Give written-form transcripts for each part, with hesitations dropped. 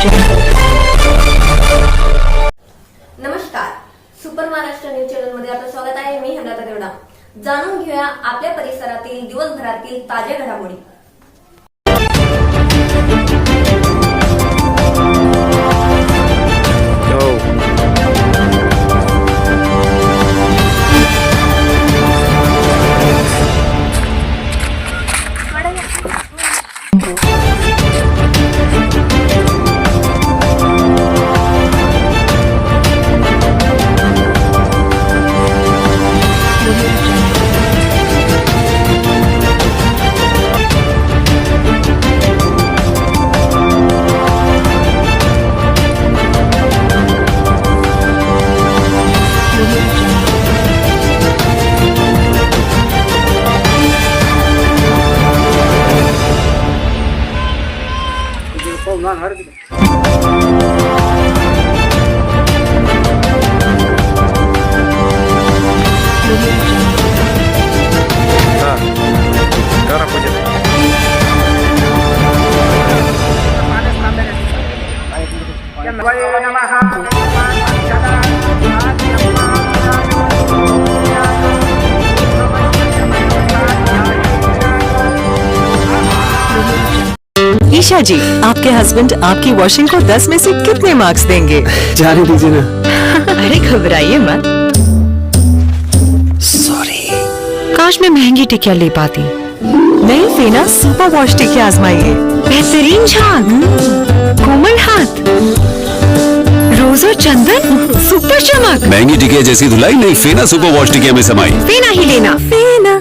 नमस्कार, super Maharashtra news channel मध्ये आपलं स्वागत आहे. मी हेमलता देवडा. जाणून घेऊया आपल्या परिसरातील दिवसभरातील ताज्या घडामोडी. ईशा जी, आपके हस्बैंड आपकी वॉशिंग को 10 में से कितने मार्क्स देंगे? जाने दीजिए ना। अरे घबराइए मत। सॉरी। काश मैं महंगी टिकिया ले पाती। नई फेना सुपर वॉश टिकिया आजमाइए। बेहतरीन झाग, कोमल हाथ, रोज और चंदन, सुपर चमक। महंगी टिकिया जैसी धुलाई नहीं, फेना सुपर वॉश टिकिया में समाई। फेना ही लेना। फेना।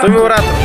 तुम्ही वर आहात.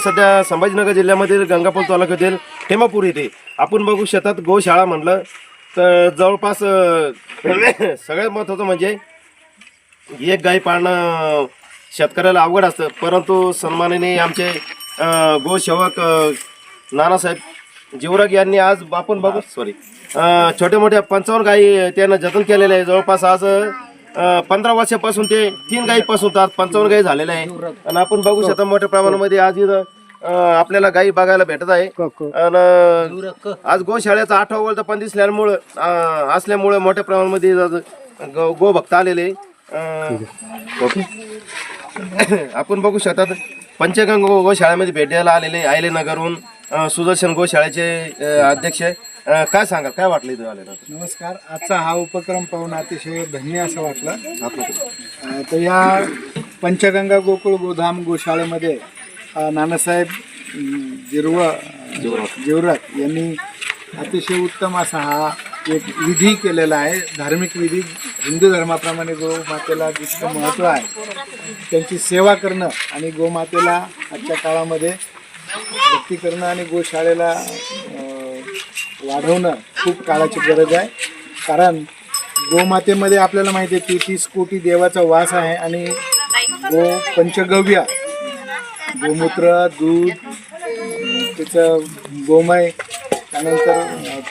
सध्या संभाजीनगर जिल्ह्यामधील गंगापूर तालुक्यातील हेमापूर येथे आपण बघू शेतात गोशाळा म्हटलं तर जवळपास सगळ्यात महत्त्वाचं म्हणजे एक गाय पाळणं शेतकऱ्याला अवघड असतं, परंतु सन्माननीय आमचे गोसेवक नानासाहेब जीवराग यांनी आज आपण बघू छोट्या मोठ्या 55 गायी त्यांना जतन केलेले आहे. जवळपास आज 15 वर्षापासून ते 3 गायीपासून आज 55 गायी झालेले आहे. आणि आपण बघू शकता मोठ्या प्रमाणामध्ये आज इथं आपल्याला गायी बघायला भेटत आहे. आणि आज गोशाळेचा 8वा वर्धापन असल्यामुळे मोठ्या प्रमाणामध्ये गोभक्त आलेले. आपण बघू शकतात पंचगंगा गोशाळेमध्ये भेट द्यायला आलेले आयलेनगरहून सुदर्शन गोशाळेचे अध्यक्ष. काय सांगा, काय वाटलं इथं आलेलं? नमस्कार. आजचा हा उपक्रम पाहून अतिशय धन्य असं वाटलं. तर या पंचगंगा गोकुळ गोधाम गोशाळेमध्ये नानासाहेब जीवराग यांनी अतिशय उत्तम असा हा एक विधी केलेला आहे. धार्मिक विधी, हिंदू धर्माप्रमाणे गोमातेला जितकं महत्त्व आहे त्यांची सेवा करणं आणि गोमातेला आजच्या काळामध्ये भक्ती करणं आणि गोशाळेला वाढवणं खूप काळाची गरज आहे. कारण गोमातेमध्ये आपल्याला माहिती आहे 33 कोटी देवाचा वास आहे आणि पंचगव्य गोमूत्र, दूध, त्याचं गोमय, त्यानंतर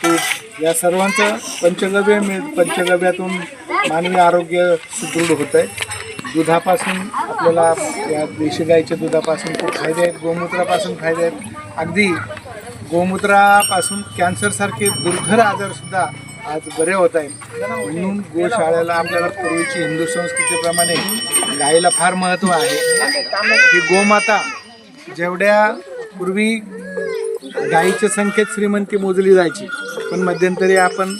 तूप या सर्वांचं पंचगव्यातून मानवी आरोग्य सुदृढ होत आहे. दुधापासून आपल्याला या देशी गाईच्या दुधापासून खूप फायदे आहेत, गोमूत्रापासून फायदे आहेत. अगदी गोमूत्रापासून कॅन्सरसारखे दुर्धर आजारसुद्धा आज बरे होत आहेत. म्हणून गोशाळेला आपल्याला पूर्वीची हिंदू संस्कृतीप्रमाणे गाईला फार महत्त्व आहे. ही गोमाता जेवढ्या पूर्वी गाईच्या संख्येत श्रीमंती मोजली जायची, पण मध्यंतरी आपण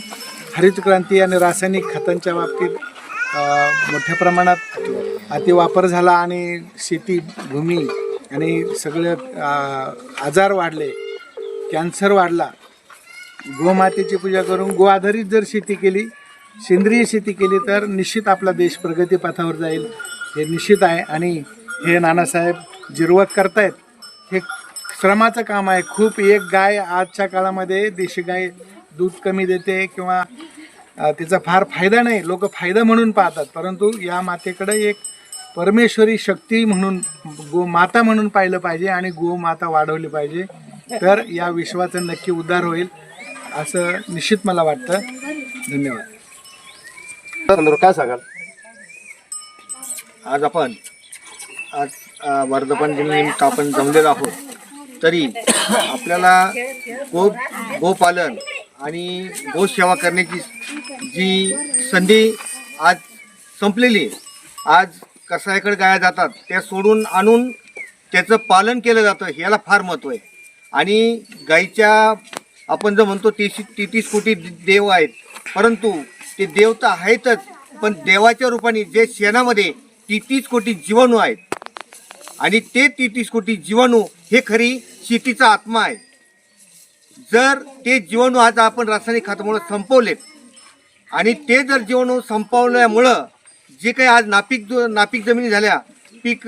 हरित क्रांती आणि रासायनिक खतांच्या बाबतीत मोठ्या प्रमाणात अतिवापर झाला आणि शेती भूमी आणि सगळे आजार वाढले, कॅन्सर वाढला. गोमातेची पूजा करून गो आधारित जर शेती केली, सेंद्रिय शेती केली तर निश्चित आपला देश प्रगतीपथावर जाईल, हे निश्चित आहे. आणि हे नानासाहेब जिरवत करतायत, हे श्रमाचं काम आहे खूप. एक गाय आजच्या काळामध्ये देशी गाय दूध कमी देते किंवा तिचा फार फायदा नाही, लोक फायदा म्हणून पाहतात, परंतु या मातेकडे एक परमेश्वरी शक्ती म्हणून गोमाता म्हणून पाहिलं पाहिजे आणि गोमाता वाढवली पाहिजे, तर या विश्वाचं नक्की उद्धार होईल असं निश्चित मला वाटतं. धन्यवाद. काय सांगाल? आज वर्धापन दिनानिमित्त आपण जमलेलो आहोत, तरी आपल्याला गोपालन आणि गोसेवा करण्याची जी संधी आज संपलेली आहे. आज कसाईकडे गाया जातात, त्या सोडून आणून त्याचं पालन केलं जातं, ह्याला फार महत्त्व आहे. आणि गाईच्या आपण जर म्हणतो 33 कोटी देव आहेत, परंतु ते देव तर आहेतच, पण देवाच्या रूपाने जे शेणामध्ये 33 कोटी जीवाणू आहेत आणि ते 33 कोटी जीवाणू हे खरी शेतीचा आत्मा आहे. जर ते जीवाणू आज आपण रासायनिक खतामुळे संपवलेत आणि ते जर जीवाणू संपवल्यामुळं जे काही आज नापीक जमिनी झाल्या, पीक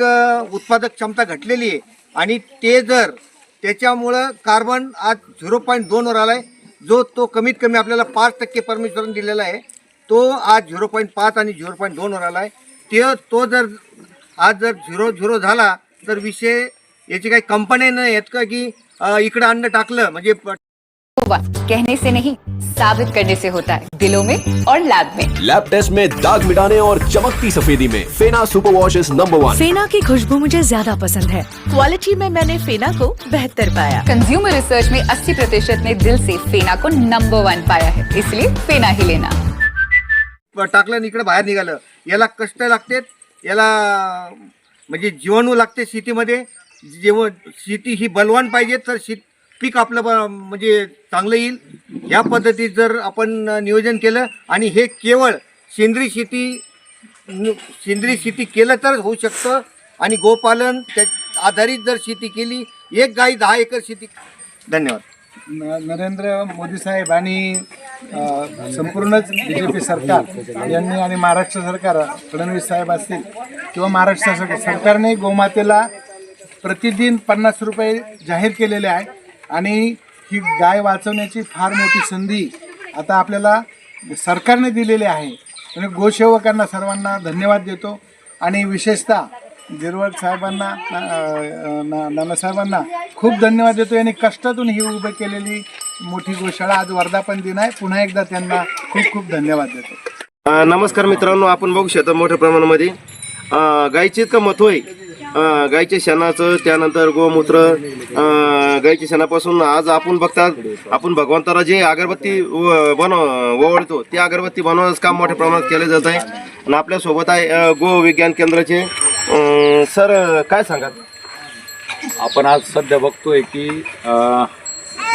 उत्पादक क्षमता घटलेली आहे आणि ते जर त्याच्यामुळं कार्बन आज 0.2 वर आलाय, जो तो कमीत कमी आपल्याला 5% परमेश्वराने दिलेला आहे, तो आज 0.5 आणि 0.2 वर आलाय. तो जर आज जर 0.0 झाला तर विषय याची काही कंपन्या नाही आहेत का की इकडं अन्न टाकलं म्हणजे. कहने से नहीं साबित करने से होता है, दिलों में और लैब में। लैब टेस्ट में दाग मिटाने और चमकती सफेदी में फेना सुपर वॉश इज नंबर 1। फेना की खुशबू मुझे ज्यादा पसंद है, क्वालिटी में मैंने फेना को बेहतर पाया। कंज्यूमर रिसर्च में 80% ने दिल से फेना को नंबर 1 पाया है, इसलिए फेना ही लेना। टाकलं आणि इकडे बाहेर निघालं, याला कष्ट लागतात, याला म्हणजे जीवाणू लागते शेतीमध्ये. जेव्हा शेती ही बलवान पाहिजे तर पीक आपलं म्हणजे चांगलं येईल. या पद्धतीत जर आपण नियोजन केलं आणि हे केवळ सेंद्रिय शेती केलं तर होऊ शकतं. आणि गोपालन त्या आधारित जर शेती केली, एक गाई 10 एकर शेती. धन्यवाद. नरेंद्र मोदी साहेब आणि संपूर्णच BJP सरकार यांनी आणि महाराष्ट्र सरकार, फडणवीस साहेब असतील किंवा महाराष्ट्र सरकारने गोमातेला प्रतिदिन 50 रुपये जाहीर केलेले आहे आणि ही गाय वाचवण्याची फार मोठी संधी आता आपल्याला सरकारने दिलेली आहे. आणि गोसेवकांना सर्वांना धन्यवाद देतो आणि विशेषतः गिरवळ साहेबांना, नानासाहेबांना खूप धन्यवाद देतो. यांनी कष्टातून ही उभी केलेली मोठी गोशाळा, आज वर्धापन दिन आहे. पुन्हा एकदा त्यांना खूप खूप धन्यवाद देतो. नमस्कार मित्रांनो, आपण बघू शकतो मोठ्या प्रमाणामध्ये गायचे इतकं महत्व आहे. गायच्या शेणाचं, त्यानंतर गोमूत्र, गायच्या शेणापासून आज आपण बघतात, आपण भगवंताला जे अगरबत्ती ओवाळतो ते अगरबत्ती बनवण्याचं काम मोठ्या प्रमाणात केलं जात आहे. आणि आपल्यासोबत आहे गो विज्ञान केंद्राचे सर, काय सांगाल? आपण आज सध्या बघतोय की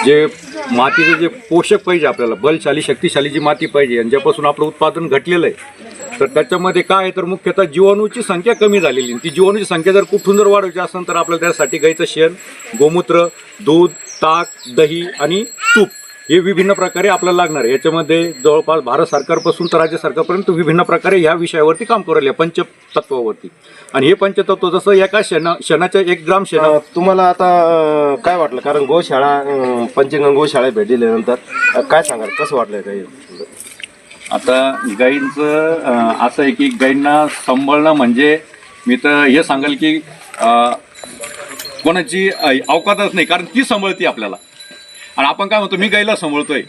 जे मातीचं जे पोषक पाहिजे आपल्याला, बलशाली शक्तिशाली जी माती पाहिजे आणि ज्यापासून आपलं उत्पादन घटलेलं आहे, तर त्याच्यामध्ये काय आहे तर मुख्यतः जीवाणूची संख्या कमी झालेली. ती जीवाणूची संख्या जर कुठून जर वाढवायची असेल तर आपल्याला त्यासाठी गाईचं शेण, गोमूत्र, दूध, ताक, दही आणि तूप हे विभिन्न प्रकारे आपल्याला लागणार आहे. याच्यामध्ये जवळपास भारत सरकारपासून तर राज्य सरकारपर्यंत विभिन्न प्रकारे ह्या विषयावरती काम करू राहिले, पंचतत्वावरती. आणि हे पंचतत्व जसं एका शेणाच्या 1 ग्राम शेणा. तुम्हाला आता काय वाटलं, कारण गोशाळा पंचगंगा गोशाळा भेट दिल्यानंतर काय सांगाल, कसं वाटलं काही? आता गाईंचं असं आहे की गाईंना सांभाळणं म्हणजे मी तर हे सांगाल की कोणाची अवकातच नाही, कारण ती सांभाळते आपल्याला. आणि आपण काय म्हणतो, मी गाईला सांभाळतोय,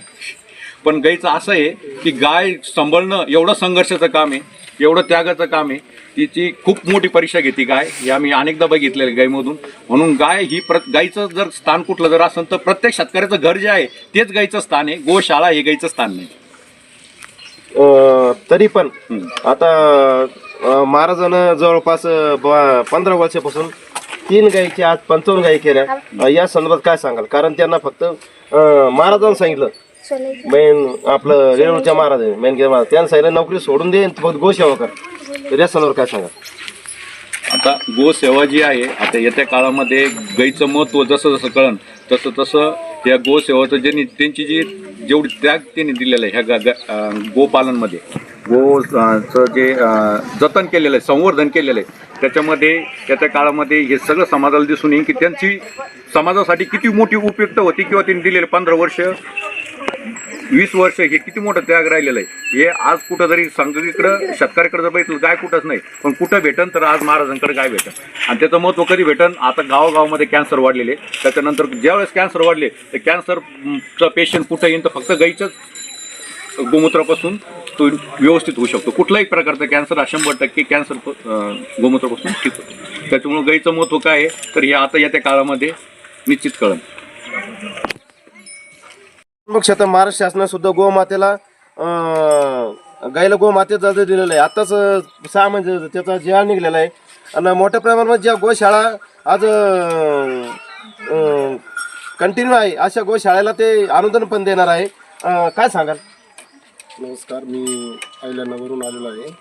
पण गाईचं असं आहे की गाय सांभाळणं एवढं संघर्षाचं काम आहे, एवढं त्यागाचं काम आहे. तिची खूप मोठी परीक्षा घेते गाय, हे आम्ही अनेकदा बघितलेलं आहे गायमधून. म्हणून गाय ही गायचं जर स्थान कुठलं जर असेल तर प्रत्येक शेतकऱ्याचं घर जे आहे तेच गायचं स्थान आहे. गोशाळा हे गायचं स्थान नाही. तरी पण आता महाराजांना जवळपास 15 वर्षापासून 3 गायीची आज 55 गायी केल्या. या संदर्भात काय सांगाल? कारण त्यांना फक्त महाराजांना सांगितलं, मेन आपलं रेणूच्या महाराज मेनगे महाराज त्यांना सांगितलं नोकरी सोडून दे, फक्त गोसेवा कर. तर या संदर्भात काय सांगाल? आता गोसेवा जी आहे, आता येत्या काळामध्ये गाईचं महत्त्व जसं जसं कळन तसं तसं या गोसेवाचं ज्यांनी त्यांची जी जेवढी त्याग त्यांनी दिलेलं आहे ह्या गोपालनमध्ये, गोचं जे जतन केलेलं आहे, संवर्धन केलेलं आहे, त्याच्यामध्ये येत्या काळामध्ये हे सगळं समाजाला दिसून येईल की त्यांची समाजासाठी किती मोठी उपयुक्त होती किंवा त्यांनी दिलेले 15 वर्ष 20 वर्ष हे किती मोठं त्याग राहिलेलं आहे. हे आज कुठं जरी सगळीकडं शेतकऱ्याकडे जर बघितलं गाय कुठंच नाही, पण कुठं भेटन तर आज महाराजांकडे गाय भेटन. आणि त्याचं महत्त्व कधी भेटन? आता गावागावामध्ये कॅन्सर वाढलेले, त्याच्यानंतर ज्यावेळेस कॅन्सर वाढले तर कॅन्सरचा पेशंट कुठं येईन तर फक्त गाईच्याच गोमूत्रापासून तो व्यवस्थित होऊ शकतो. कुठलाही प्रकारचा कॅन्सर हा 100% कॅन्सर गोमूत्रापासून ठीक होतो. त्याच्यामुळे गाईचं महत्त्व काय आहे तर हे आता येत्या काळामध्ये निश्चित कळन. मग आता महाराष्ट्र शासनाने सुद्धा गोमातेला गायला गोमातेचा दर्जा दिलेला आहे. आताच 6 म्हणजे त्याचा जिहाळ निघलेला आहे. आणि मोठ्या प्रमाणात ज्या गोशाळा आज कंटिन्यू आहे अशा गोशाळेला ते अनुदान पण देणार आहे. काय सांगाल? नमस्कार, मी अहिल्यानगरवरून आलेलो आहे.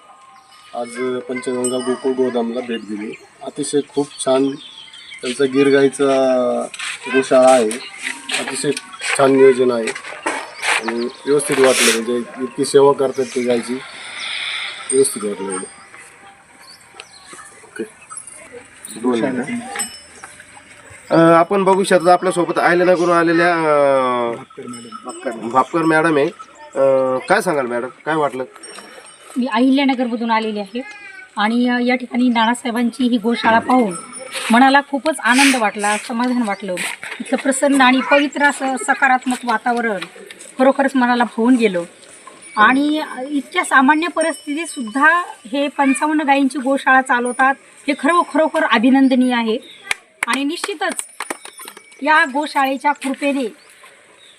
आज पंचगंगा गोकुळ गोदामला भेट दिली. अतिशय खूप छान त्यांचा गिर गाईचा गोशाळा आहे. अतिशय छान नियोजन आहे आणि व्यवस्थित वाटलं, म्हणजे इतकी सेवा करतात ते गायची, व्यवस्थित वाटलं. आपण बघू शकतो आपल्यासोबत अहिल्यानगरवरून आलेल्या भापकर मॅडम आहे. काय सांगाल मॅडम, काय वाटलं? मी अहिल्यानगरमधून आलेली आहे आणि या ठिकाणी नानासाहेबांची ही गोशाळा पाहून मनाला खूपच आनंद वाटला, समाधान वाटलं. इथलं प्रसन्न आणि पवित्र असं सकारात्मक वातावरण खरोखरच मनाला भावून गेलं. आणि इतक्या सामान्य परिस्थितीतसुद्धा हे 55 गायींची गोशाळा चालवतात, हे खरोखर अभिनंदनीय आहे. आणि निश्चितच या गोशाळेच्या कृपेने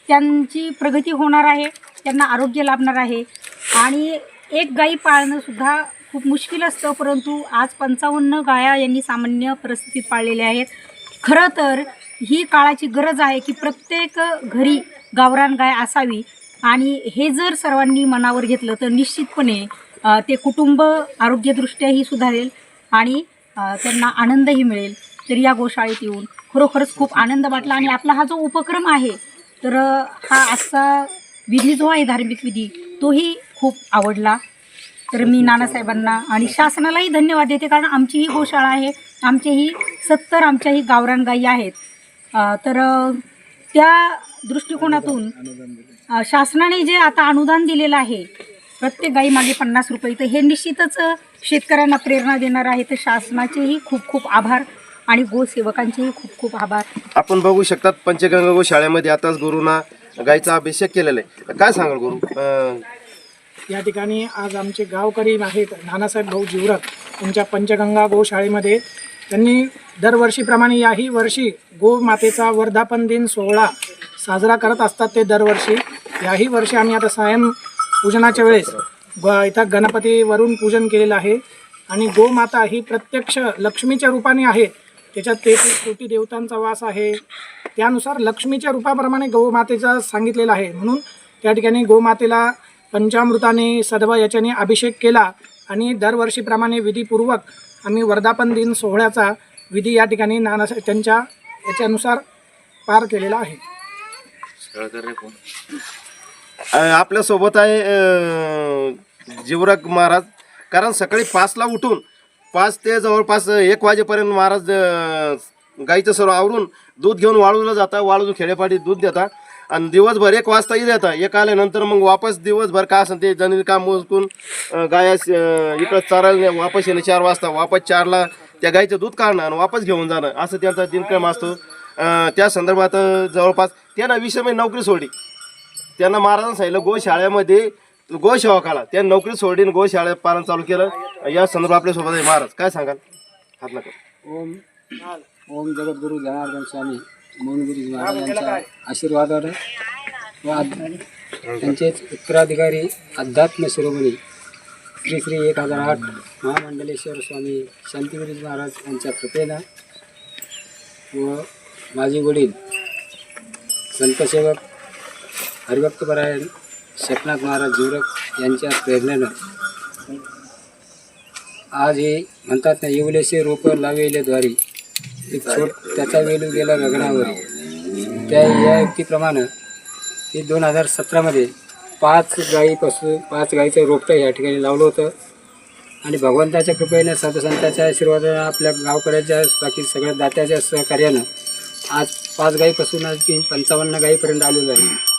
त्यांची प्रगती होणार आहे, त्यांना आरोग्य लाभणार आहे. आणि एक गाई पाळणंसुद्धा खूप मुश्किल असतं, परंतु आज 55 गाया यांनी सामान्य परिस्थितीत पाळलेल्या आहेत. खरं तर ही काळाची गरज आहे की प्रत्येक घरी गावरान गाय असावी. आणि हे जर सर्वांनी मनावर घेतलं तर निश्चितपणे ते कुटुंब आरोग्यदृष्ट्याही सुधारेल आणि त्यांना आनंदही मिळेल. तर या गोशाळेत येऊन खरोखरच खूप आनंद वाटला. आणि आपला हा जो उपक्रम आहे तर हा आजचा विधी जो आहे धार्मिक विधी तोही खूप आवडला. तर मी नानासाहेबांना आणि शासनालाही धन्यवाद देते, कारण आमची ही गोशाळा आहे, आमचेही 70 आमच्याही गावरान गायी आहेत. तर त्या दृष्टिकोनातून शासनाने जे आता अनुदान दिलेलं आहे प्रत्येक गाईमागे 50 रुपये, तर हे निश्चितच शेतकऱ्यांना प्रेरणा देणार आहे. तर शासनाचेही खूप आभार आणि गोसेवकांचेही खूप आभार. आपण बघू शकतात पंचगंगा गोशाळेमध्ये आताच गुरुना गायचा अभिषेक केलेला आहे. काय सांगाल गुरु? या ठिकाणी आज आमचे गावकरी आहेत नानासाहेब भाऊ जीवरक यांच्या पंचगंगा गोशाळेमध्ये त्यांनी दरवर्षीप्रमाणे याही वर्षी गोमातेचा वर्धापन दिन सोहळा साजरा करत असतात ते दरवर्षी. याही वर्षी आम्ही आता सायं पूजनाच्या वेळेस इथं गणपतीवरून पूजन केलेलं आहे. आणि गोमाता ही प्रत्यक्ष लक्ष्मीच्या रूपाने आहे, त्याच्यात 33 कोटी देवतांचा वास आहे. त्यानुसार लक्ष्मीच्या रूपाप्रमाणे गोमातेचा सांगितलेलं आहे. म्हणून त्या ठिकाणी गोमातेला पंचामृताने सदवा याच्याने अभिषेक केला आणि दरवर्षीप्रमाणे विधीपूर्वक आम्ही वर्धापन दिन सोहळ्याचा विधी या ठिकाणी नानासाहेब त्यांच्या याच्यानुसार पार केलेला आहे. आपल्यासोबत आहे जीवरक महाराज. कारण सकाळी 5ला उठून 5 ते जवळपास 1 वाजेपर्यंत महाराज गाईचं सर्व आवरून दूध घेऊन वाळूला जाता, वाळून खेडेपाडी दूध देता आणि दिवसभर 1 वाजताही देता. 1 आल्यानंतर मग वापस दिवसभर काय असेल ते जणील काम मोजकून गाया इकडं चारायला वापस येणं 4 वाजता, वापस 4ला त्या गाईचं दूध काढणं आणि वापस घेऊन जाणं असं त्यांचा दिनक्रम असतो. त्या संदर्भात जवळपास त्यानं 20 महिने नोकरी सोडली. त्यांना महाराजांनी सांगितलं गोशाळेमध्ये गोसेवकाला त्या नोकरी सोडून गोशाळेत पालन चालू केलं। या संदर्भात आपल्यासोबत आहे महाराज, काय सांगाल? हात नका। ओम जगद्गुरु जनार्दन स्वामी मौनगिरी महाराजांच्या आशीर्वादाने व त्यांचेच उत्तराधिकारी अध्यात्म शिरोमणी श्री श्री 1008 महामंडलेश्वर स्वामी शांतिगिरी महाराज यांच्या कृपेनं व माझे वडील संतसेवक हरिभक्तपरायण शेखनाथ महाराज जिवरक यांच्या प्रेरणेनं आज हे म्हणतात ना, येवलेसे रोपं लावेले द्वारी एक त्याचा वेलू गेला गगनावरी, त्या या युक्तीप्रमाणे ते 2017मध्ये 5 गाईचं रोपटं या ठिकाणी लावलं होतं आणि भगवंताच्या कृपेने साधुसंतांच्या आशीर्वादाने आपल्या गावकऱ्याच्या बाकी सगळ्या दात्याच्या सहकार्यानं आज 5 गाईपासून आज 55 गाईपर्यंत आलेलो आहे।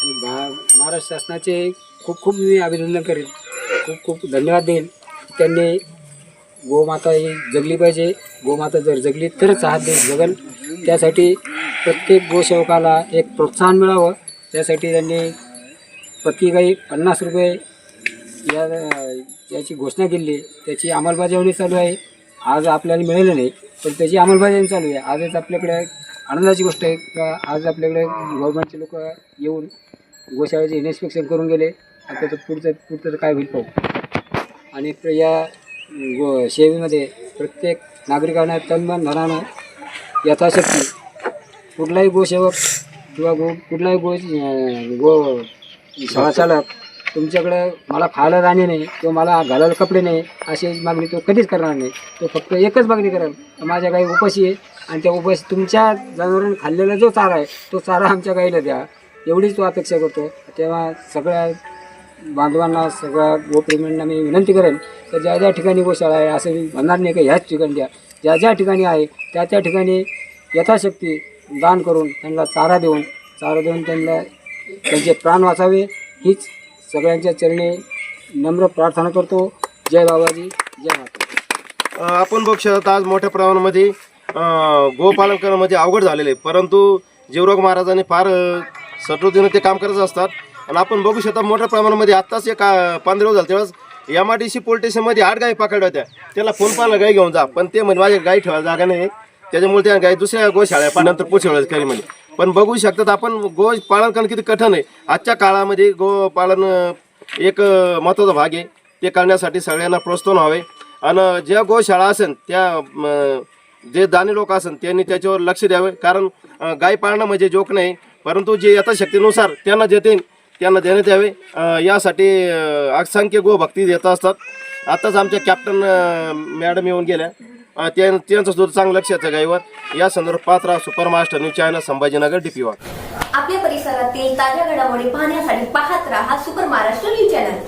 आणि महाराष्ट्र शासनाचे खूप मी अभिनंदन करेन, खूप धन्यवाद देईन। त्यांनी गोमाता ही जगली पाहिजे, गोमाता जर जगली तरच हा देश जगल। त्यासाठी प्रत्येक गोसेवकाला एक प्रोत्साहन मिळावं, त्यासाठी त्यांनी प्रति गाई 50 रुपये याची घोषणा केली। त्याची अंमलबजावणी चालू आहे। आज आपल्याला मिळालं नाही पण त्याची अंमलबजावणी चालू आहे। आजच आपल्याकडे आनंदाची गोष्ट आहे का आज आपल्याकडे गव्हर्नमेंटचे लोक येऊन गोशाळेचे इन्स्पेक्शन करून गेले। आता तर पुढचं काय होईल पाहू। आणि या सेवेमध्ये प्रत्येक नागरिकांना तनमन धनानं यथाशक्ती कुठलाही गोसेवक किंवा कुठलाही गो शाळाचालक तुमच्याकडे मला खायला राहणे नाही किंवा मला घालायला कपडे नाही अशी मागणी तो कधीच करणार नाही। तो फक्त एकच मागणी करेल, माझ्या गाई उपाशी आहे आणि त्या उपाशी तुमच्या जनावरांनी खाल्लेला जो चारा आहे तो चारा आमच्या गाईला द्या, एवढीच तो अपेक्षा करतो। तेव्हा सगळ्या बांधवांना सगळ्या गोप्रेमींना मी विनंती करेन तर ज्या ज्या ठिकाणी गोशाळा आहे असं मी म्हणणार नाही की ह्याच ठिकाणी द्या, ज्या ज्या ठिकाणी आहे त्या ठिकाणी यथाशक्ती दान करून त्यांना चारा देऊन त्यांना त्यांचे प्राण वाचावे हीच सगळ्यांच्या चरणी नम्र प्रार्थना करतो। जय बाबाजी, जय माता। आपण बघू शकता आज मोठ्या प्रमाणामध्ये गोपालन करणं म्हणजे अवघड झालेलं आहे, परंतु जीवराग महाराजांनी फार सटोतीनं ते काम करत असतात। आणि आपण बघू शकता मोठ्या प्रमाणामध्ये आत्ताच एक 15 दिवस झाले तेव्हाच MIDC पोलीस स्टेशनमध्ये 8 गाई पकडल्या होत्या। त्याला फोन पाहिला गाई घेऊन जा, पण ते म्हणजे माझ्या गाई ठेवायला जागा नाही, त्याच्यामुळे त्या गाई दुसऱ्या गोशाळ्या नंतर पोचवल्या करी म्हणे। पण बघू शकतात आपण गो पालन करणं किती कठीण आहे। आजच्या काळामध्ये गो पालन एक महत्त्वाचा भाग आहे, ते करण्यासाठी सगळ्यांना प्रोत्साहन व्हावे। आणि ज्या गोशाळा असेल त्या जे दानी लोक असेल त्यांनी त्याच्यावर लक्ष द्यावे, कारण गाय पाळणं म्हणजे जोक नाही, परंतु जे यथाशक्तीनुसार त्यांना त्यांना देण्यात यावे। यासाठी असंख्य गोभक्ती देत असतात। आताच आमच्या कॅप्टन मॅडम येऊन गेल्या, त्यांचं सुद्धा चांगलं लक्ष आहे गाईवर। या संदर्भात Patra super master news channel Sambhajinagar DP वाघ। आपल्या परिसरातील ताज्या घडामोडी पाहण्यासाठी पाहत राहा सुपर महाराष्ट्र न्यूज चॅनल।